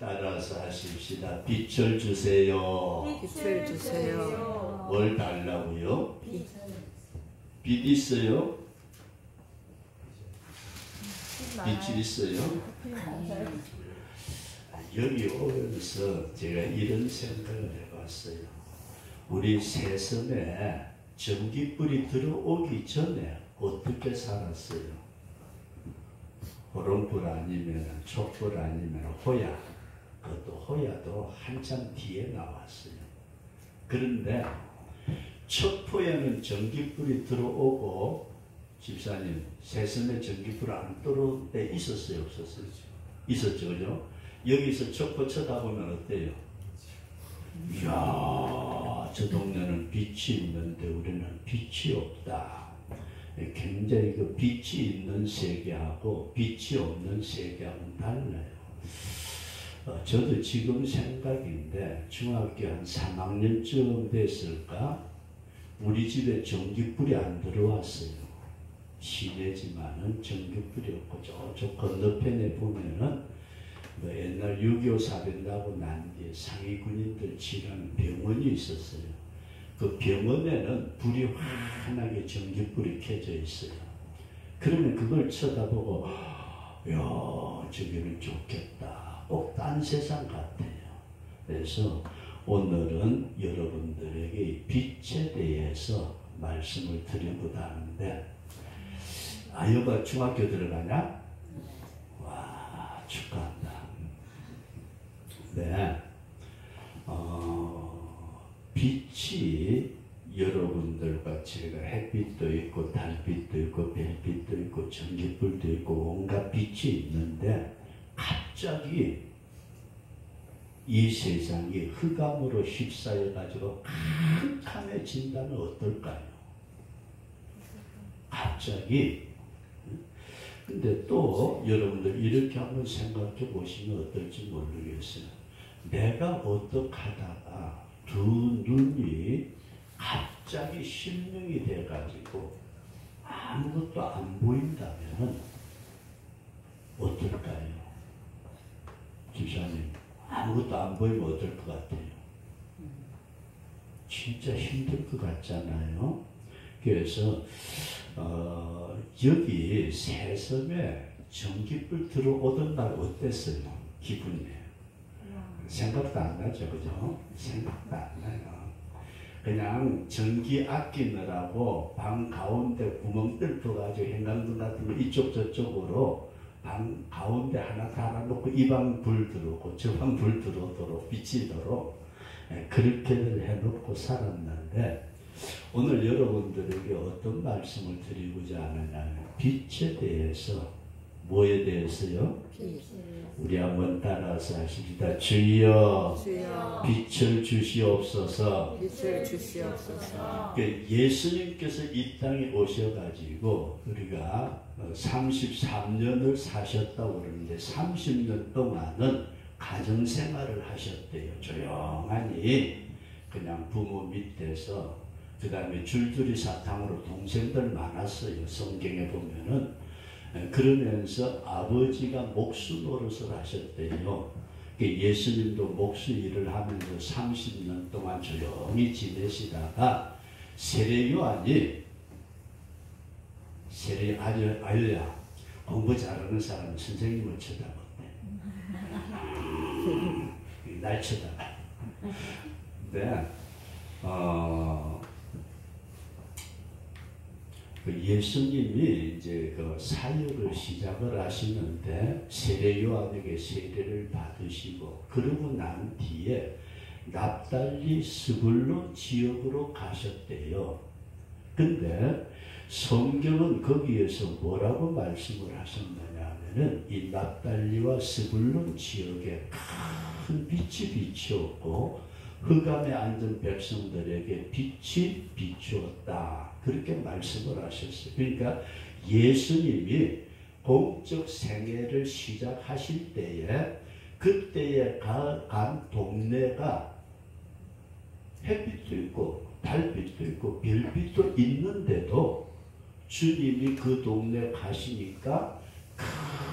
따라서 하십시다. 빛을 주세요. 빛을 주세요. 뭘 달라고요? 빛 있어요? 빛이 있어요? 여기 오면서 제가 이런 생각을 해봤어요. 우리 새섬에 전기불이 들어오기 전에 어떻게 살았어요? 호롱불 아니면 촛불 아니면 호야. 그것도 호야도 한참 뒤에 나왔어요. 그런데 첫 포에는 전기불이 들어오고, 집사님, 새섬에 전기불 안 들어올 때 있었어요? 없었어요? 있었죠, 그죠? 여기서 첫 포 쳐다보면 어때요? 이야, 저 동네는 빛이 있는데 우리는 빛이 없다. 굉장히 그 빛이 있는 세계하고 빛이 없는 세계하고는 달라요. 저도 지금 생각인데 중학교 한 3학년쯤 됐을까? 우리 집에 전기불이 안 들어왔어요. 시내지만은 전기불이 없고 저쪽 건너편에 보면은 뭐 옛날 6.25 사변 나고 난 뒤에 상위 군인들 치료하는 병원이 있었어요. 그 병원에는 불이 환하게 전기불이 켜져 있어요. 그러면 그걸 쳐다보고 야, 저기는 좋겠다. 꼭 딴 세상 같아요. 그래서 오늘은 여러분들에게 빛에 대해서 말씀을 드리고자 하는데, 아유가 중학교 들어가냐? 와, 축하한다. 네. 빛이 여러분들과 제가 햇빛도 있고 달빛도 있고 별빛도 있고 전기불도 있고 온갖 빛이 있는데, 갑자기 이 세상이 흑암으로 휩싸여 가지고 캄캄해진다면 어떨까요? 갑자기. 근데 또 여러분들 이렇게 한번 생각해 보시면 어떨지 모르겠어요. 내가 어떻게 하다가 두 눈이 갑자기 실명이 돼 가지고 아무것도 안 보인다면 어떨까요? 집사님, 아무것도 안 보이면 어떨 것 같아요? 진짜 힘들 것 같잖아요. 그래서 여기 새섬에 전기불 들어오던 날 어땠어요? 기분이? 생각도 안 나죠, 그죠? 생각도 안 나요. 그냥 전기 아끼느라고 방 가운데 구멍 뚫어가지고 형광등 같은 거 이쪽 저쪽으로 방 가운데 하나 달아놓고 이 방 불 들어오고 저 방 불 들어오도록 비치도록 그렇게들 해놓고 살았는데, 오늘 여러분들에게 어떤 말씀을 드리고자 하느냐면 빛에 대해서. 뭐에 대해서요? 우리 한번 따라서 하십시다. 주여, 주여, 빛을 주시옵소서. 빛을 주시옵소서. 예수님께서 이 땅에 오셔가지고 우리가 33년을 사셨다고 그러는데 30년 동안은 가정생활을 하셨대요. 조용하니 그냥 부모 밑에서. 그 다음에 줄줄이 사탕으로 동생들 많았어요. 성경에 보면은. 그러면서 아버지가 목수 노릇을 하셨대요. 예수님도 목수 일을 하면서 30년 동안 조용히 지내시다가 세례요한이, 아유야, 공부 잘하는 사람은 선생님을 쳐다본대. 날 쳐다봐. 네. 예수님이 이제 그 사역을 시작을 하시는데 세례요한에게 세례를 받으시고, 그러고 난 뒤에 납달리 스불론 지역으로 가셨대요. 근데 성경은 거기에서 뭐라고 말씀을 하셨느냐 하면은 이 납달리와 스불론 지역에 큰 빛이 비추었고 흑암에 앉은 백성들에게 빛이 비추었다. 그렇게 말씀을 하셨어요. 그러니까 예수님이 공적 생애를 시작하실 때에 그때에 간 동네가 햇빛도 있고 달빛도 있고 별빛도 있는데도 주님이 그 동네 가시니까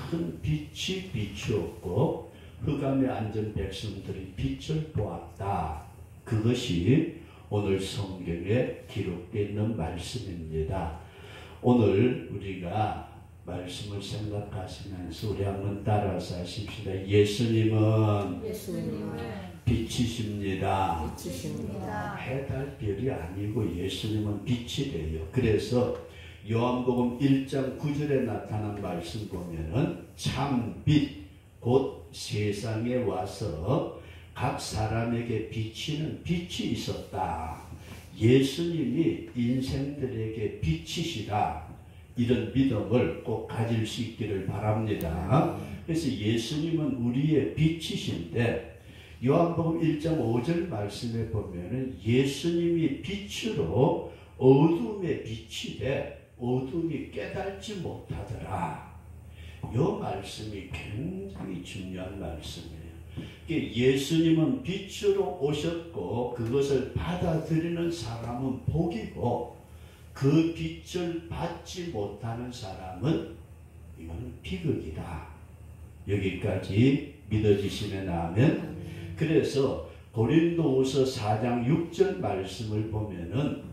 큰 빛이 비추었고 흑암에 앉은 백성들이 빛을 보았다. 그것이 오늘 성경에 기록되어 있는 말씀입니다. 오늘 우리가 말씀을 생각하시면서 우리 한번 따라서 하십시다. 예수님은 빛이십니다. 해, 달, 별이 아니고 예수님은 빛이래요. 그래서 요한복음 1장 9절에 나타난 말씀 보면은 참빛 곧 세상에 와서 각 사람에게 비치는 빛이 있었다. 예수님이 인생들에게 빛이시다. 이런 믿음을 꼭 가질 수 있기를 바랍니다. 그래서 예수님은 우리의 빛이신데 요한복음 1장 5절 말씀에 보면은 예수님이 빛으로 어둠의 빛이 돼 어둠이 깨달지 못하더라. 이 말씀이 굉장히 중요한 말씀이에요. 예수님은 빛으로 오셨고 그것을 받아들이는 사람은 복이고 그 빛을 받지 못하는 사람은 이건 비극이다. 여기까지 믿어지시면 아멘. 그래서 고린도후서 4장 6절 말씀을 보면은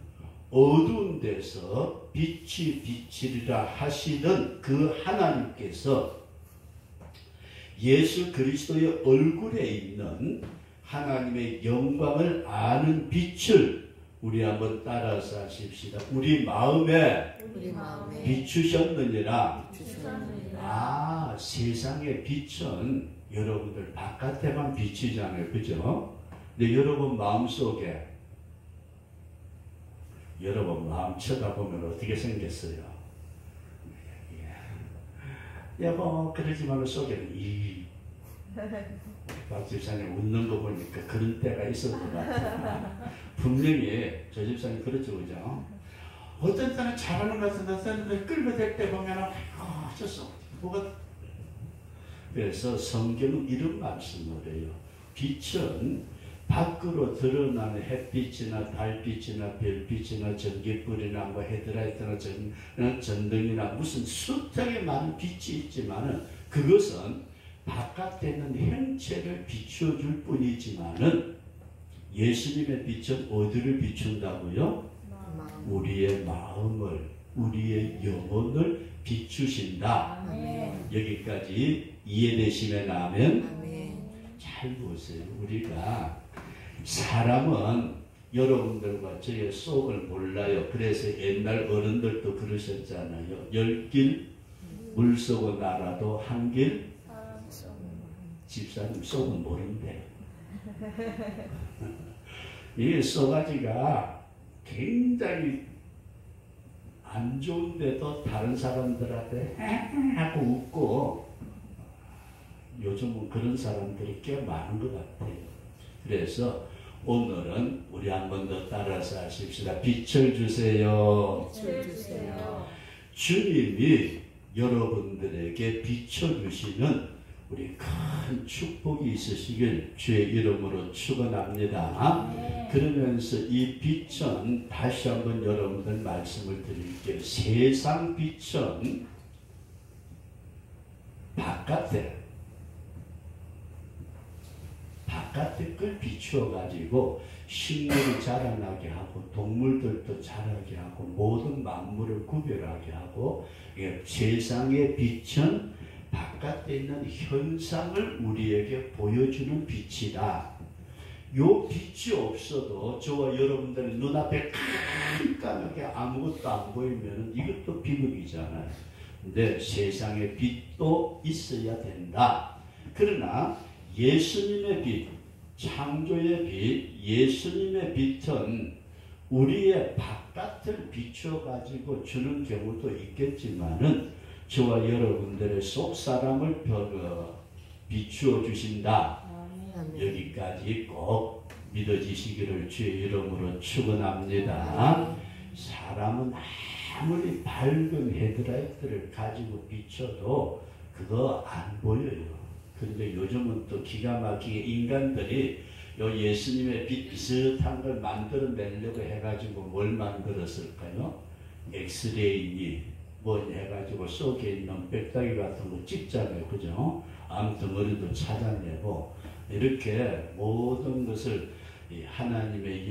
어두운 데서 빛이 비치리라 하시던 그 하나님께서 예수 그리스도의 얼굴에 있는 하나님의 영광을 아는 빛을 우리 한번 따라서 하십시다. 우리 마음에 비추셨느니라. 아, 세상의 빛은 여러분들 바깥에만 비치잖아요. 그죠? 근데 여러분 마음속에 여러분 마음 쳐다보면 어떻게 생겼어요? 여보 그러지만 속에는 박 집사님 웃는 거 보니까 그런 때가 있었을 것 같아요. 분명히 저 집사님 그렇죠. 그죠? 어떤 때는 잘하는 것 같은데 어떤 때는 끌고 댈 때 보면 저 뭐가 그래서 성경은 이런 말씀을 해요. 빛은 밖으로 드러나는 햇빛이나 달빛이나 별빛이나 전기불이나 뭐 헤드라이트나 전등이나 무슨 숫자에 많은 빛이 있지만은 그것은 바깥에 있는 형체를 비춰줄 뿐이지만은 예수님의 빛은 어디를 비춘다고요? 우리의 마음을, 우리의 영혼을 비추신다. 여기까지 이해되시면 아멘. 잘 보세요. 우리가 사람은 여러분들과 저의 속을 몰라요. 그래서 옛날 어른들도 그러셨잖아요. 10길 물속은 알아도 한 길 집사님 속은 모른대요. 이게 쏘가지가 굉장히 안 좋은데도 다른 사람들한테 하고 웃고 요즘은 그런 사람들이 꽤 많은 것 같아요. 그래서 오늘은 우리 한 번 더 따라서 하십시다. 빛을 주세요. 주님이 여러분들에게 비춰주시는 우리 큰 축복이 있으시길 주의 이름으로 축원합니다. 그러면서 이 빛은 다시 한번 여러분들 말씀을 드릴게요. 세상 빛은 바깥에 걸 비추어 가지고 식물이 자라나게 하고 동물들도 자라게 하고 모든 만물을 구별하게 하고 세상의 빛은 바깥에 있는 현상을 우리에게 보여주는 빛이다. 요 빛이 없어도 저와 여러분들 눈앞에 깜깜하게 아무것도 안 보이면 이것도 비극이잖아요. 근데 세상의 빛도 있어야 된다. 그러나 예수님의 빛, 창조의 빛, 예수님의 빛은 우리의 바깥을 비추어 가지고 주는 경우도 있겠지만은 저와 여러분들의 속 사람을 비추어 주신다. 여기까지 꼭 믿어지시기를 주의 이름으로 축원합니다. 사람은 아무리 밝은 헤드라이트를 가지고 비춰도 그거 안 보여요. 근데 요즘은 또 기가 막히게 인간들이 요 예수님의 빛 비슷한 걸 만들어내려고 해가지고 뭘 만들었을까요? 엑스레이니 뭐 해가지고 속에 있는 빽다귀 같은 거 찍잖아요. 그죠? 암덩어리도 찾아내고 이렇게 모든 것을 하나님의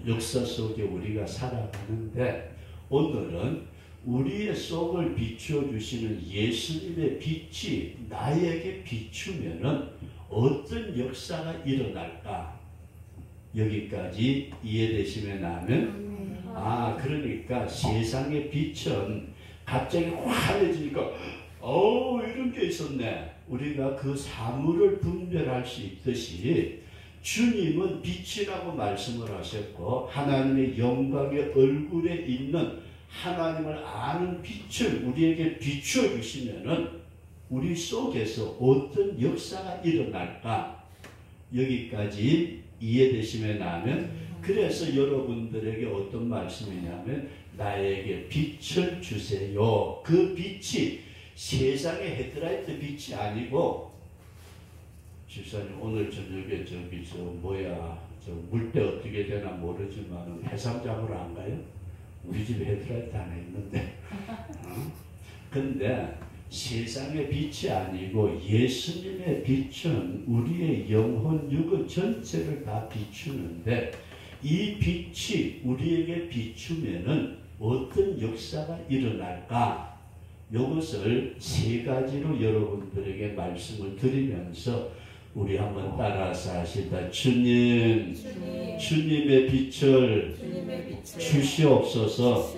역사 속에 우리가 살아가는데 오늘은 우리의 속을 비추어 주시는 예수님의 빛이 나에게 비추면은 어떤 역사가 일어날까? 여기까지 이해되시면 하면 그러니까 세상의 빛은 갑자기 환해지니까 이런 게 있었네. 우리가 그 사물을 분별할 수 있듯이 주님은 빛이라고 말씀을 하셨고 하나님의 영광의 얼굴에 있는 하나님을 아는 빛을 우리에게 비추어 주시면은 우리 속에서 어떤 역사가 일어날까? 여기까지 이해되시면 하면 그래서 여러분들에게 어떤 말씀이냐면 나에게 빛을 주세요. 그 빛이 세상의 헤드라이트 빛이 아니고 집사님 오늘 저녁에 저 물때 어떻게 되나 모르지만 해상장으로 안 가요? 우리 집에 헤드라이트 하나 있는데 근데 세상의 빛이 아니고 예수님의 빛은 우리의 영혼 육의 전체를 다 비추는데 이 빛이 우리에게 비추면은 어떤 역사가 일어날까? 이것을 세 가지로 여러분들에게 말씀을 드리면서 우리 한번 따라서 하시다. 주님, 주님의 빛을 주시옵소서.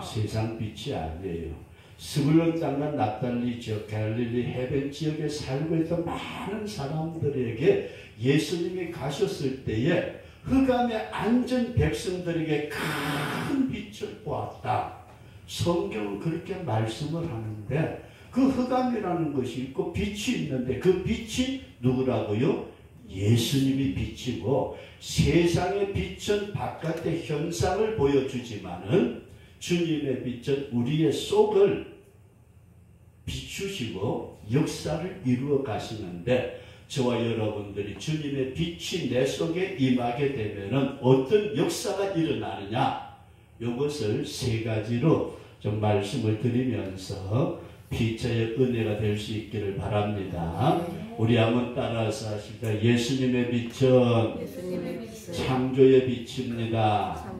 세상 빛이 아니에요. 스불론 장관 납달리 지역 갈릴리 해변 지역에 살고 있던 많은 사람들에게 예수님이 가셨을 때에 흑암에 앉은 백성들에게 큰 빛을 보았다. 성경은 그렇게 말씀을 하는데 그 흑암이라는 것이 있고 빛이 있는데 그 빛이 누구라고요? 예수님이 빛이고 세상의 빛은 바깥의 현상을 보여주지만은 주님의 빛은 우리의 속을 비추시고 역사를 이루어 가시는데 저와 여러분들이 주님의 빛이 내 속에 임하게 되면은 어떤 역사가 일어나느냐? 이것을 세 가지로 좀 말씀을 드리면서 피차의 은혜가 될 수 있기를 바랍니다. 우리 한번 따라서 하시다. 예수님의 빛은 창조의 빛입니다.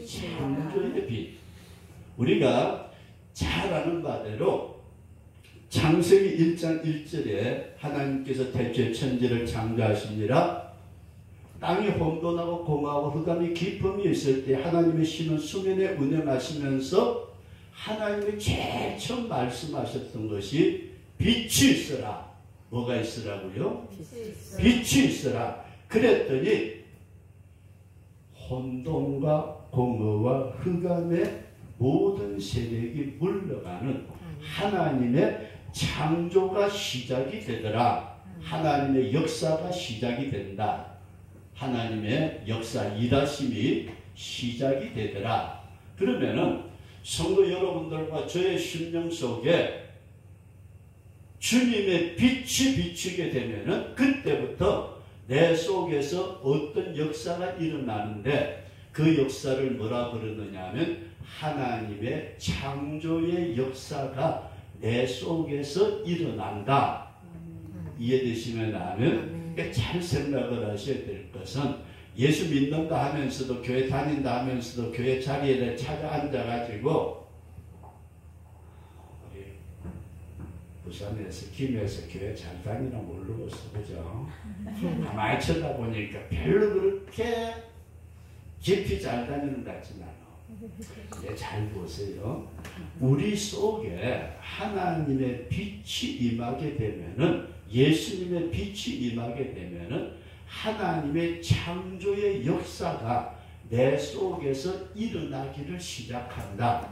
창조의 빛. 우리가 잘 아는 바대로 창세기 1장 1절에 하나님께서 태초에 천지를 창조하시니라 땅이 혼돈하고 공허하고 흑암이 깊음이 있을 때 하나님의 신은 수면에 운행하시면서 하나님이 제일 처음 말씀하셨던 것이 빛이 있으라. 뭐가 있으라고요? 빛이 있으라. 그랬더니 혼돈과 공허와 흑암의 모든 세력이 물러가는 하나님의 창조가 시작이 되더라. 하나님의 역사가 시작이 된다. 하나님의 역사 일하심이 시작이 되더라. 그러면은 성도 여러분들과 저의 심령 속에 주님의 빛이 비추게 되면은 그때부터 내 속에서 어떤 역사가 일어나는데 그 역사를 뭐라 그러느냐 하면 하나님의 창조의 역사가 내 속에서 일어난다. 이해되시면 하면 잘 생각을 하셔야 될 것은 예수 믿는다 하면서도 교회 다닌다 하면서도 교회 자리에 찾아 앉아가지고 우리 부산에서 김해에서 교회 잘 다니나 모르겠어. 그죠? 가만히 쳐다보니까 별로 그렇게 깊이 잘 다니는 것 같진 않아. 잘 보세요. 우리 속에 하나님의 빛이 임하게 되면은 예수님의 빛이 임하게 되면은 하나님의 창조의 역사가 내 속에서 일어나기를 시작한다.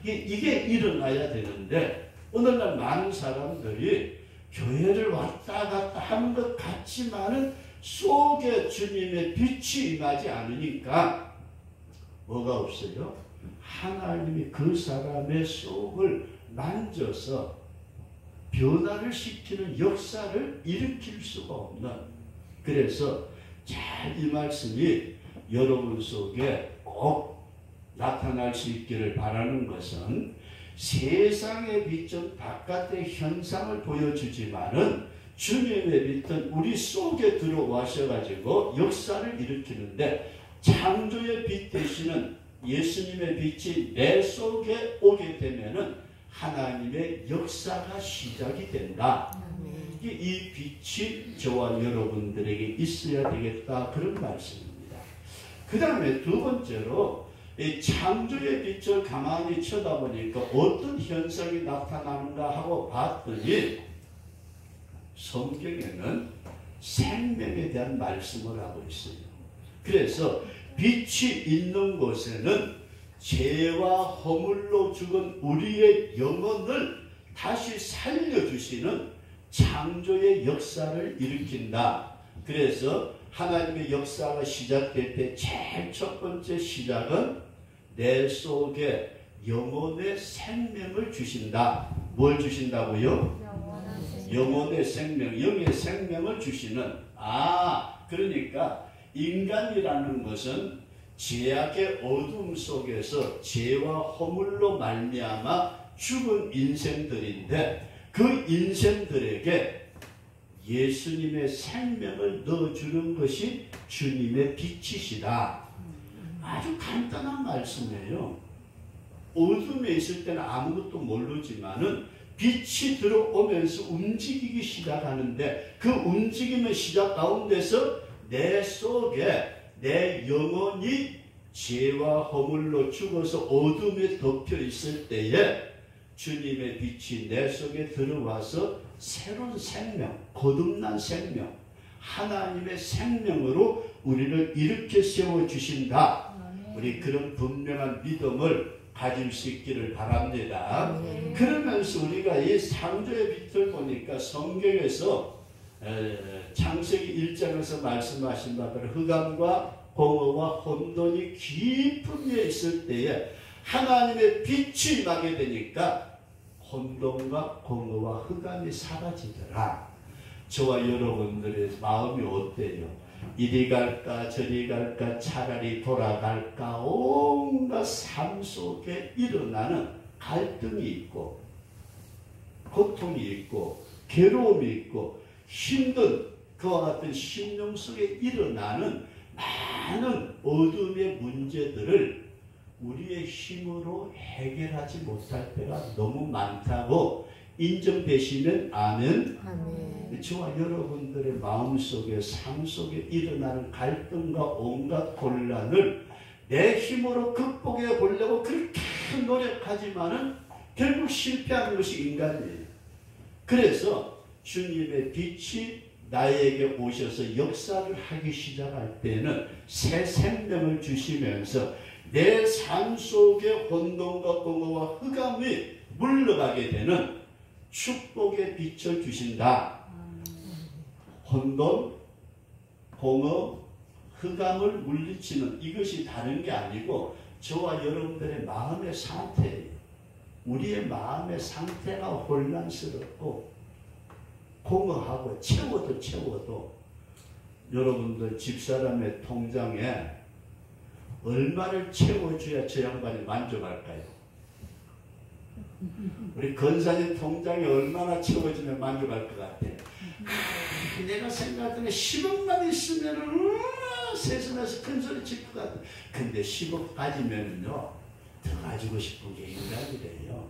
이게 일어나야 되는데 오늘날 많은 사람들이 교회를 왔다 갔다 하는 것 같지만은 속에 주님의 빛이 임하지 않으니까 뭐가 없어요? 하나님이 그 사람의 속을 만져서 변화를 시키는 역사를 일으킬 수가 없는. 그래서 잘 이 말씀이 여러분 속에 꼭 나타날 수 있기를 바라는 것은 세상의 빛은 바깥의 현상을 보여주지만은 주님의 빛은 우리 속에 들어와셔가지고 역사를 일으키는데, 창조의 빛 대신은 예수님의 빛이 내 속에 오게 되면은 하나님의 역사가 시작이 된다. 이 빛이 저와 여러분들에게 있어야 되겠다, 그런 말씀입니다. 그 다음에 두 번째로 이 창조의 빛을 가만히 쳐다보니까 어떤 현상이 나타나는가 하고 봤더니 성경에는 생명에 대한 말씀을 하고 있어요. 그래서 빛이 있는 곳에는 죄와 허물로 죽은 우리의 영혼을 다시 살려주시는 창조의 역사를 일으킨다. 그래서 하나님의 역사가 시작될 때 제일 첫 번째 시작은 내 속에 영혼의 생명을 주신다. 뭘 주신다고요? 영혼의 생명, 영의 생명을 주시는, 그러니까 인간이라는 것은 죄악의 어둠 속에서 죄와 허물로 말미암아 죽은 인생들인데, 그 인생들에게 예수님의 생명을 넣어주는 것이 주님의 빛이시다. 아주 간단한 말씀이에요. 어둠에 있을 때는 아무것도 모르지만은 빛이 들어오면서 움직이기 시작하는데, 그 움직임의 시작 가운데서 내 속에 내 영혼이 죄와 허물로 죽어서 어둠에 덮여 있을 때에 주님의 빛이 내 속에 들어와서 새로운 생명, 거듭난 생명, 하나님의 생명으로 우리를 일으켜 세워주신다. 우리 그런 분명한 믿음을 가질 수 있기를 바랍니다. 그러면서 우리가 이 창조의 빛을 보니까 성경에서 창세기 1장에서 말씀하신 바대로 흑암과 공허와 혼돈이 깊은 데 있을 때에 하나님의 빛이 임하게 되니까 혼돈과 공허와 흑암이 사라지더라. 저와 여러분들의 마음이 어때요? 이리 갈까 저리 갈까 차라리 돌아갈까, 온갖 삶 속에 일어나는 갈등이 있고 고통이 있고 괴로움이 있고 힘든 그와 같은 심령 속에 일어나는 많은 어둠의 문제들을 우리의 힘으로 해결하지 못할 때가 너무 많다고 인정되시면 아멘. 저와 여러분들의 마음속에 삶 속에 일어나는 갈등과 온갖 곤란을 내 힘으로 극복해 보려고 그렇게 노력하지만은 결국 실패하는 것이 인간이에요. 그래서 주님의 빛이 나에게 오셔서 역사를 하기 시작할 때는 새 생명을 주시면서 내 삶 속에 혼돈과 공허와 흑암이 물러가게 되는 축복의 빛을 주신다. 혼돈, 공허, 흑암을 물리치는 이것이 다른 게 아니고 저와 여러분들의 마음의 상태예요. 우리의 마음의 상태가 혼란스럽고 공허하고 채워도 여러분들 집사람의 통장에 얼마를 채워줘야 저 양반이 만족할까요? 우리 권사님 통장에 얼마나 채워주면 만족할 것 같아요? 내가 생각했더니 10억만 있으면 세상에서 큰 소리 칠 것 같아. 근데 10억 가지면은요 더 가지고 싶은 게 인간이래요.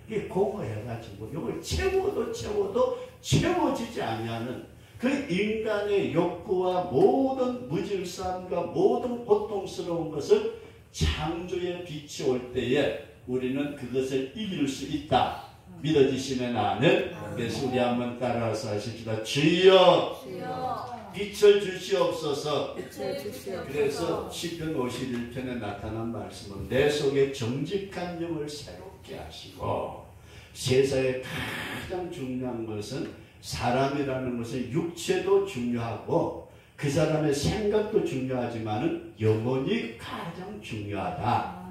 이게 공허해가지고 이걸 채워도 채워지지 아니하는 그 인간의 욕구와 모든 무질서함과 모든 고통스러운 것을 창조의 빛이 올 때에 우리는 그것을 이길 수 있다. 믿어지시면 아멘. 그래서 우리 한번 따라서 하십시다. 주여 빛을 주시옵소서. 그래서 시편 51편에 나타난 말씀은 내 속에 정직한 영을 새롭게 하시고, 세상에 가장 중요한 것은 사람이라는 것은 육체도 중요하고 그 사람의 생각도 중요하지만 영혼이 가장 중요하다.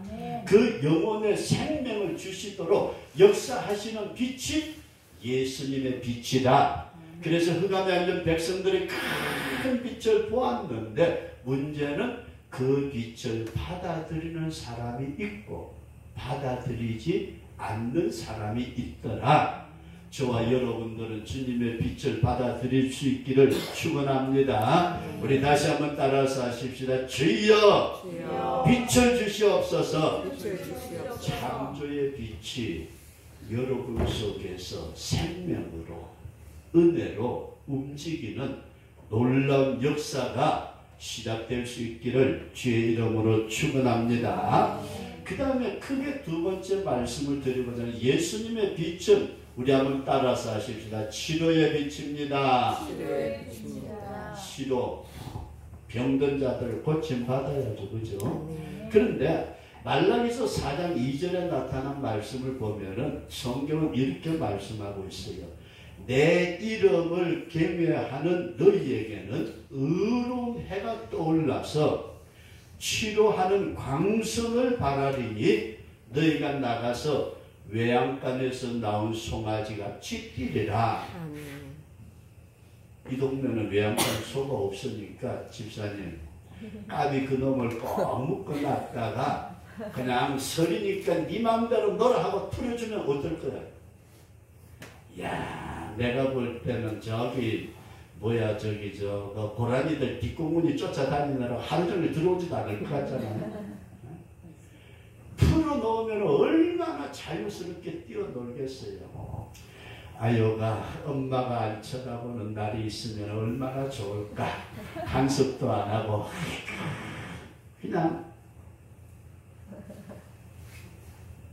그 영혼의 생명을 주시도록 역사하시는 빛이 예수님의 빛이다. 그래서 흑암에 앉은 백성들이 큰 빛을 보았는데 문제는 그 빛을 받아들이는 사람이 있고 받아들이지 않는 사람이 있더라. 저와 여러분들은 주님의 빛을 받아들일 수 있기를 축원합니다. 우리 다시 한번 따라서 하십시다. 주여 빛을 주시옵소서. 창조의 빛이 여러분 속에서 생명으로 은혜로 움직이는 놀라운 역사가 시작될 수 있기를 주의 이름으로 축원합니다. 그 다음에 크게 두 번째 말씀을 드리고자 하는 예수님의 빛은 우리 한번 따라서 하십시다. 치료의 빛입니다. 치료. 병든 자들 고침받아야죠. 그죠? 그런데 말라기서 4장 2절에 나타난 말씀을 보면은 성경은 이렇게 말씀하고 있어요. 내 이름을 경외하는 너희에게는 의로운 해가 떠올라서 치료하는 광선을 바라리니 너희가 나가서 외양간에서 나온 송아지같이 뛰리라. 이 동네는 외양간 소가 없으니까 집사님 까비 그놈을 꼭 묶어놨다가 그냥 설이니까 네 맘대로 놀아 하고 풀어주면 어떨 거야? 야, 내가 볼 때는 저기 고라니들 뒷공문이 쫓아다니느라 하루 종일 들어오지도 않을 것 같잖아요. 풀어놓으면 얼마나 자유스럽게 뛰어놀겠어요. 아유가 엄마가 안 쳐다보는 날이 있으면 얼마나 좋을까. 간섭도 안 하고 그냥.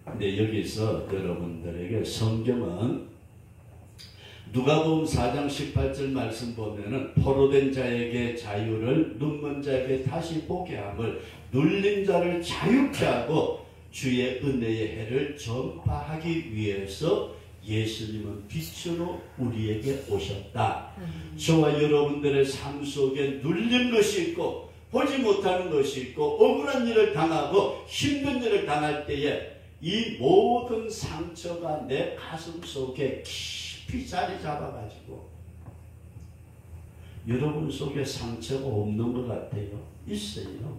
근데 여기서 여러분들에게 성경은 누가복음 4장 18절 말씀 보면은 포로된 자에게 자유를, 눈먼 자에게 다시 보게 함을, 눌린 자를 자유케 하고 주의 은혜의 해를 전파하기 위해서 예수님은 빛으로 우리에게 오셨다. 저와 여러분들의 삶 속에 눌린 것이 있고 보지 못하는 것이 있고 억울한 일을 당하고 힘든 일을 당할 때에 이 모든 상처가 내 가슴 속에 깊이 자리 잡아가지고 여러분 속에 상처가 없는 것 같아요. 있어요.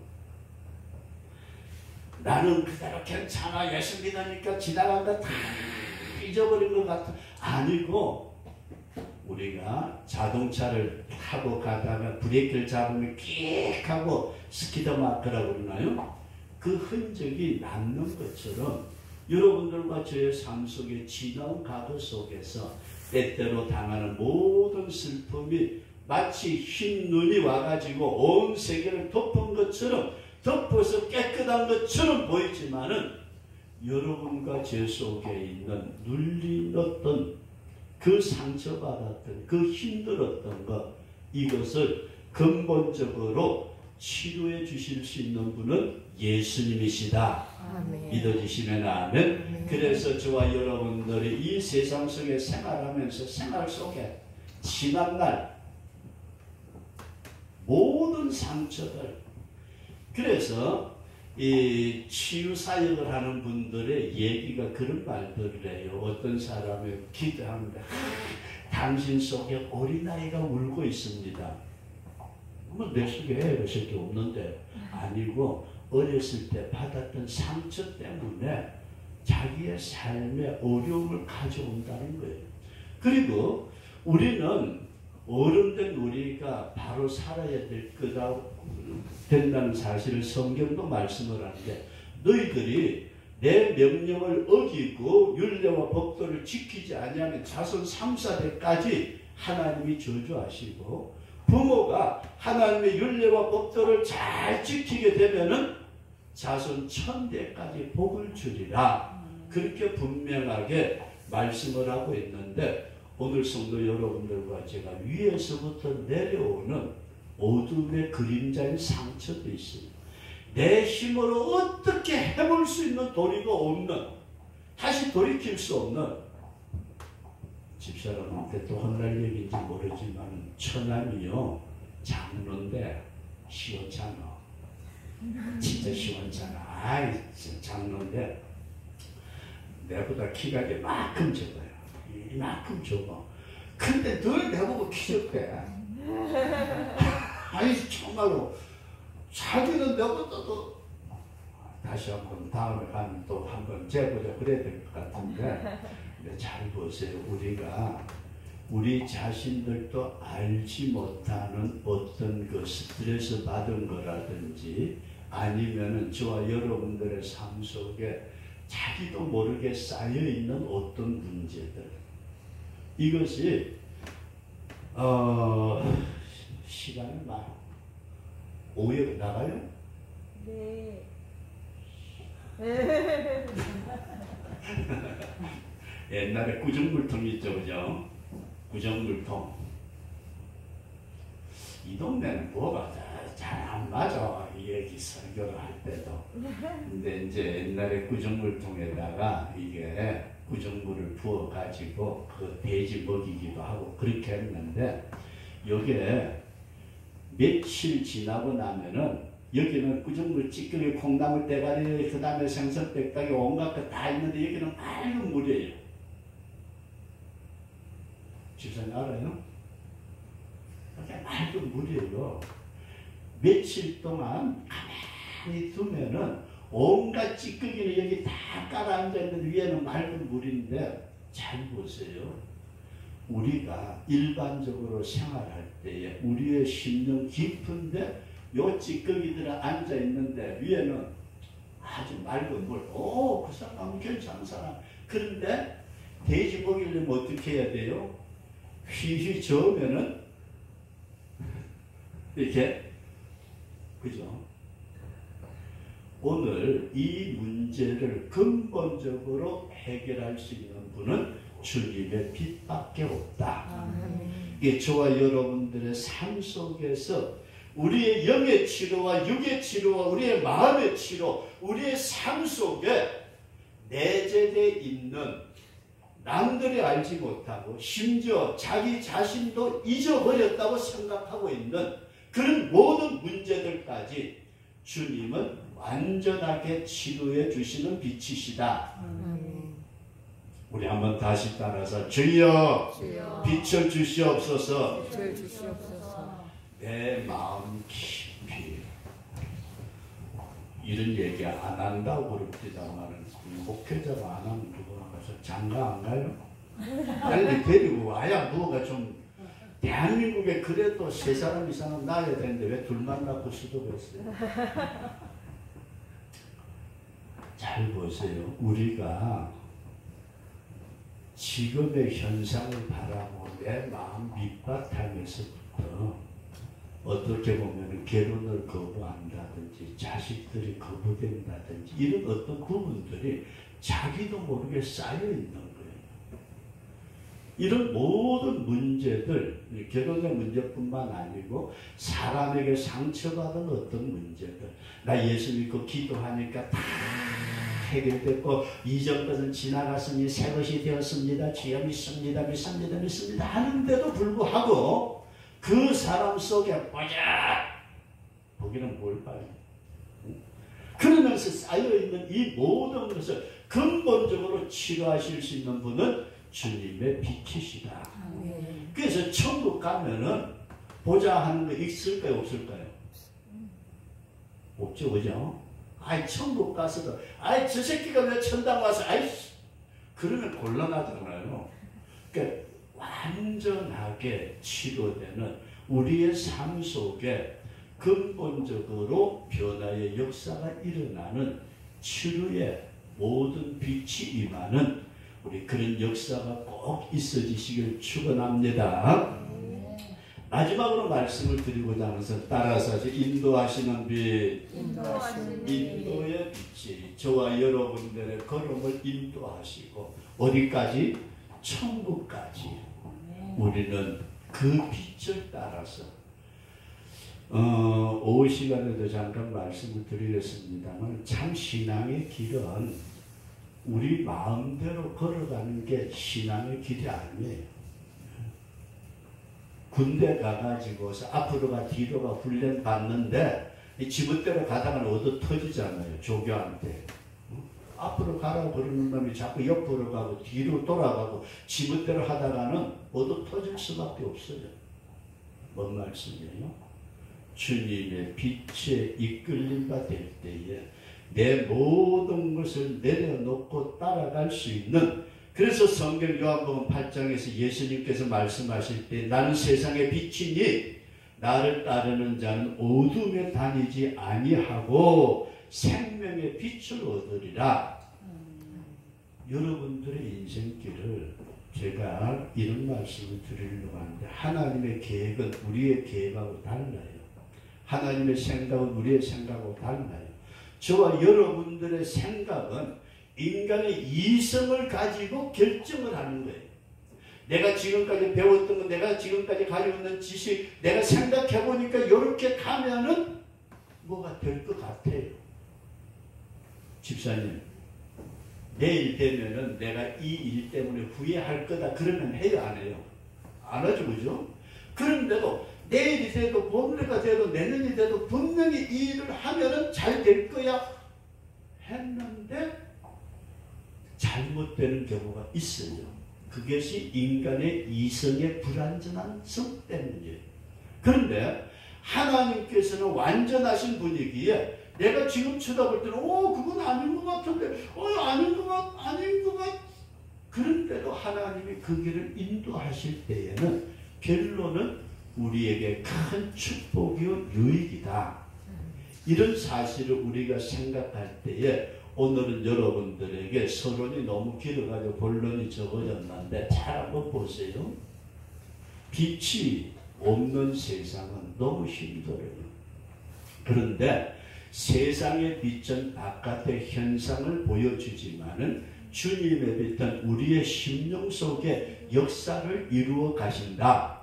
나는 그대로 괜찮아. 예수 믿으니까 지나간 거 다 잊어버린 것 같아. 아니고 우리가 자동차를 타고 가다가 브레이크를 잡으면 끽 하고 스키드마크라고 그러나요? 그 흔적이 남는 것처럼 여러분들과 저의 삶 속에 지나온 과거 속에서 때때로 당하는 모든 슬픔이 마치 흰 눈이 와가지고 온 세계를 덮은 것처럼 덮어서 깨끗한 것처럼 보이지만은 여러분과 제 속에 있는 눌린 어떤 그 상처받았던 그 힘들었던 것, 이것을 근본적으로 치료해 주실 수 있는 분은 예수님이시다. 아멘. 믿어주시면 아멘. 아멘. 그래서 저와 여러분들이 이 세상 속에 생활하면서 생활 속에 지난날 모든 상처들, 그래서 이 치유사역을 하는 분들의 얘기가 그런 말들을 해요. 어떤 사람이 기도합니다. 당신 속에 어린아이가 울고 있습니다. 내 속에 그 새끼 없는데. 아니고 어렸을 때 받았던 상처 때문에 자기의 삶에 어려움을 가져온다는 거예요. 그리고 우리는 어른된 우리가 바로 살아야 된다는 사실을 성경도 말씀을 하는데, 너희들이 내 명령을 어기고 율례와 법도를 지키지 아니하면 자손 3, 4대까지 하나님이 저주하시고, 부모가 하나님의 율례와 법도를 잘 지키게 되면은 자손 1000대까지 복을 주리라. 그렇게 분명하게 말씀을 하고 있는데, 오늘 성도 여러분들과 제가 위에서부터 내려오는 어둠의 그림자인 상처도 있습니다. 내 힘으로 어떻게 해볼 수 있는 도리가 없는, 다시 돌이킬 수 없는, 집사람한테 또 혼날 얘기인지 모르지만 처남이요 장로인데 시원찮아. 진짜 시원찮아. 아이 장로인데 내보다 키가 이만큼 적어요. 이만큼 적어. 근데 늘 내보고 키 적대. 아니 정말로 자기는 내보다도 다시 한번 다음에 가면 또 한번 재보자 그래야 될 것 같은데 잘 보세요. 우리가 우리 자신들도 알지 못하는 어떤 그 스트레스 받은 거라든지 아니면은 저와 여러분들의 삶 속에 자기도 모르게 쌓여있는 어떤 문제들, 이것이 시간이 많아. 오해 나가요? 네. 옛날에 구정물통이 있죠, 그죠? 구정물통. 이 동네는 뭐가 잘 안 맞아. 이 얘기 설교를 할 때도. 근데 이제 옛날에 구정물통에다가 이게 구정물을 부어가지고 그 돼지 먹이기도 하고 그렇게 했는데, 여기에 며칠 지나고 나면은 여기는 구정물 찌꺼기, 콩나물 대가리, 그 다음에 생선 빽빽이 온갖 거 다 있는데 여기는 맑은 물이에요. 집사님 알아요? 그게 맑은 물이에요. 며칠 동안 가만히 두면은 온갖 찌꺼기는 여기 다 깔아앉아 있는데 위에는 맑은 물인데, 잘 보세요. 우리가 일반적으로 생활할 때에 우리의 심령 깊은데 요 찌꺼기들은 앉아 있는데 위에는 아주 맑은 물. 오, 그 사람은 괜찮은 사람. 그런데 돼지 먹이려면 어떻게 해야 돼요? 휘휘 저으면은 이렇게, 그죠? 오늘 이 문제를 근본적으로 해결할 수 있는 분은 주님의 빛밖에 없다. 이게 저와 여러분들의 삶 속에서 우리의 영의 치료와 육의 치료와 우리의 마음의 치료, 우리의 삶 속에 내재되어 있는, 남들이 알지 못하고 심지어 자기 자신도 잊어버렸다고 생각하고 있는 그런 모든 문제들까지 주님은 완전하게 치료해 주시는 빛이시다. 우리 한번 다시 따라서 주여, 주여 빛을 주시옵소서. 빛을 주시옵소서. 내 마음 깊이. 이런 얘기 안 한다고 그럽니다만 목회자가 안 하면 누가 가서 장가 안 가요? 빨리 데리고 와야 누가 좀, 대한민국에 그래도 3사람 이상은 낳아야 되는데 왜 둘만 낳고 수도했어요? 잘 보세요. 우리가 지금의 현상을 바라보고 내 마음 밑바탕에서부터 어떻게 보면 결혼을 거부한다든지 자식들이 거부된다든지 이런 어떤 부분들이 자기도 모르게 쌓여있는 거예요. 이런 모든 문제들, 결혼의 문제뿐만 아니고 사람에게 상처받은 어떤 문제들, 나 예수 믿고 기도하니까 다 해결됐고 이전 것은 지나갔으니 새 것이 되었습니다. 주여 믿습니다. 믿습니다. 믿습니다. 하는데도 불구하고 그 사람 속에 보자 보기는 뭘 봐요? 그러면서 쌓여있는 이 모든 것을 근본적으로 치료하실 수 있는 분은 주님의 빛이시다. 그래서 천국 가면은 보자 하는 거 있을까요? 없을까요? 없죠, 그죠? 아이, 천국 가서도, 아이, 저 새끼가 왜 천당 와서, 아이씨, 그러면 곤란하잖아요. 그러니까 완전하게 치료되는 우리의 삶 속에 근본적으로 변화의 역사가 일어나는 치료의 모든 빛이 임하는 우리 그런 역사가 꼭 있어지시길 축원합니다. 마지막으로 말씀을 드리고자 하면서 따라서 인도하시는 빛, 인도의 빛이 저와 여러분들의 걸음을 인도하시고 어디까지? 천국까지. 우리는 그 빛을 따라서 오후 시간에도 잠깐 말씀을 드리겠습니다만 참 신앙의 길은 우리 마음대로 걸어가는 게 신앙의 길이 아니에요. 군대 가가지고서 앞으로가 뒤로가 훈련 받는데 지멋대로 가다가 얻어 터지잖아요. 조교한테. 앞으로 가라고 그러는 놈이 자꾸 옆으로 가고 뒤로 돌아가고 지멋대로 하다가는 얻어 터질 수밖에 없어요. 뭔 말씀이에요? 주님의 빛에 이끌림 바 될 때에 내 모든 것을 내려놓고 따라갈 수 있는, 그래서 성경 요한복음 8장에서 예수님께서 말씀하실 때 나는 세상의 빛이니 나를 따르는 자는 어둠에 다니지 아니하고 생명의 빛을 얻으리라. 여러분들의 인생길을 제가 이런 말씀을 드리려고 하는데, 하나님의 계획은 우리의 계획하고 달라요. 하나님의 생각은 우리의 생각하고 달라요. 저와 여러분들의 생각은 인간의 이성을 가지고 결정을 하는 거예요. 내가 지금까지 배웠던 것, 내가 지금까지 가지고 있는 지식, 내가 생각해 보니까 이렇게 가면은 뭐가 될 것 같아요. 집사님, 내일 되면은 내가 이 일 때문에 후회할 거다 그러면 해요, 안 해요? 안 하죠, 그죠? 그런데도 내일이 돼도 모레가 돼도 내년이 돼도 분명히 이 일을 하면은 잘 될 거야 했는데 잘못되는 경우가 있어요. 그것이 인간의 이성의 불완전한 성 때문이에요. 그런데 하나님께서는 완전하신 분이기에 내가 지금 쳐다볼 때는 그건 아닌 것 같은데 아닌 것 같. 그런데도 하나님이 그 길을 인도하실 때에는 결론은 우리에게 큰 축복이요 유익이다. 이런 사실을 우리가 생각할 때에 오늘은 여러분들에게 서론이 너무 길어가지고 본론이 적어졌는데 잘 한번 보세요. 빛이 없는 세상은 너무 힘들어요. 그런데 세상의 빛은 바깥의 현상을 보여주지만은 주님의 빛은 우리의 심령 속에 역사를 이루어 가신다.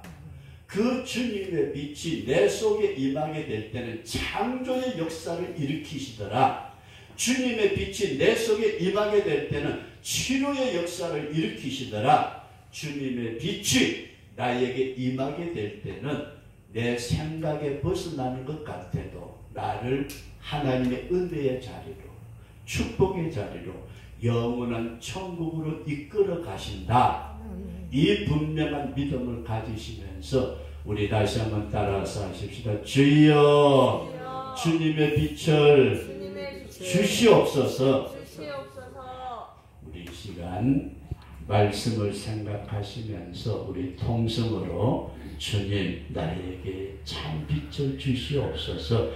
그 주님의 빛이 내 속에 임하게 될 때는 창조의 역사를 일으키시더라. 주님의 빛이 내 속에 임하게 될 때는 치료의 역사를 일으키시더라. 주님의 빛이 나에게 임하게 될 때는 내 생각에 벗어나는 것 같아도 나를 하나님의 은혜의 자리로, 축복의 자리로, 영원한 천국으로 이끌어 가신다. 이 분명한 믿음을 가지시면서 우리 다시 한번 따라서 하십시다. 주여, 주님의 빛을 주시옵소서. 우리 이 시간 말씀을 생각하시면서 우리 통성으로 주님 나에게 참 빛을 주시옵소서.